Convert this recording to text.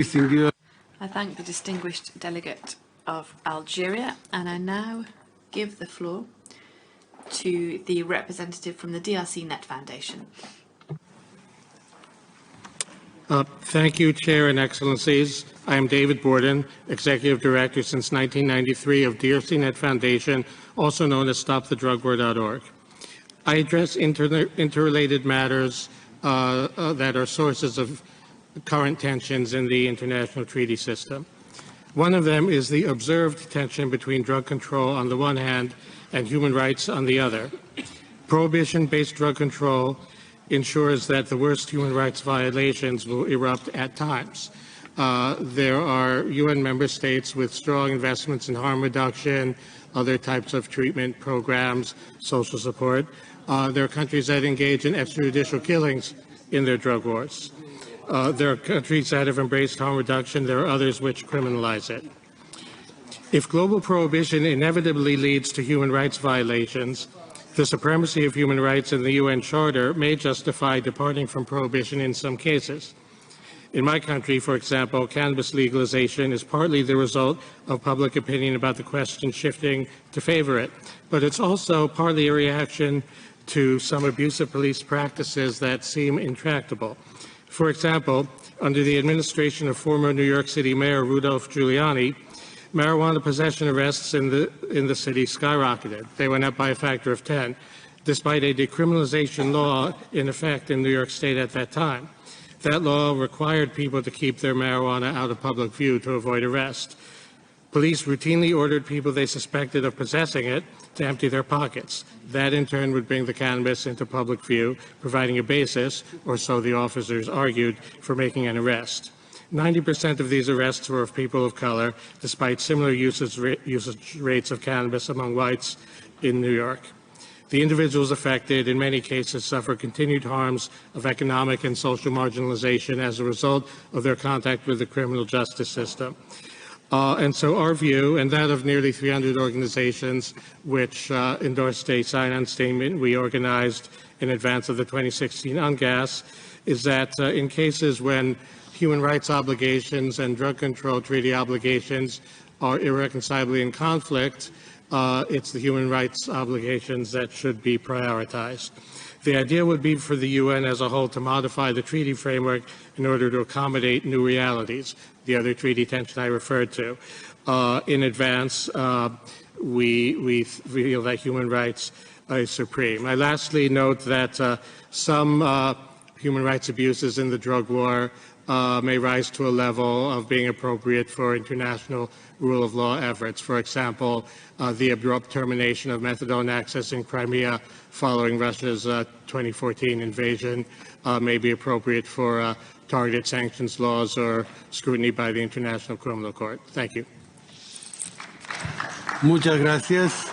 I thank the distinguished delegate of Algeria, and I now give the floor to the representative from the DRCNet Foundation. Thank you, Chair and Excellencies. I am David Borden, Executive Director since 1993 of DRCNet Foundation, also known as StopTheDrugWar.org. I address interrelated matters that are sources of current tensions in the international treaty system. One of them is the observed tension between drug control on the one hand and human rights on the other. Prohibition-based drug control ensures that the worst human rights violations will erupt at times. There are UN member states with strong investments in harm reduction, other types of treatment programs, social support. There are countries that engage in extrajudicial killings in their drug wars. There are countries that have embraced harm reduction. There are others which criminalize it. If global prohibition inevitably leads to human rights violations, the supremacy of human rights in the UN Charter may justify departing from prohibition in some cases. In my country, for example, cannabis legalization is partly the result of public opinion about the question shifting to favor it, but it's also partly a reaction to some abusive police practices that seem intractable. For example, under the administration of former New York City Mayor Rudolph Giuliani, marijuana possession arrests in the city skyrocketed. They went up by a factor of 10, despite a decriminalization law in effect in New York State at that time. That law required people to keep their marijuana out of public view to avoid arrest. Police routinely ordered people they suspected of possessing it to empty their pockets. That in turn would bring the cannabis into public view, providing a basis, or so the officers argued, for making an arrest. 90% of these arrests were of people of color, despite similar usage rates of cannabis among whites in New York. The individuals affected, in many cases, suffer continued harms of economic and social marginalization as a result of their contact with the criminal justice system. And so our view, and that of nearly 300 organizations which endorsed a sign-on statement we organized in advance of the 2016 UNGAS, is that in cases when human rights obligations and drug control treaty obligations are irreconcilably in conflict, it's the human rights obligations that should be prioritized. The idea would be for the UN as a whole to modify the treaty framework in order to accommodate new realities, the other treaty tension I referred to. In advance, we feel that human rights is supreme. I lastly note that some human rights abuses in the drug war may rise to a level of being appropriate for international rule of law efforts. For example, the abrupt termination of methadone access in Crimea following Russia's 2014 invasion may be appropriate for targeted sanctions laws or scrutiny by the International Criminal Court. Thank you. Muchas gracias.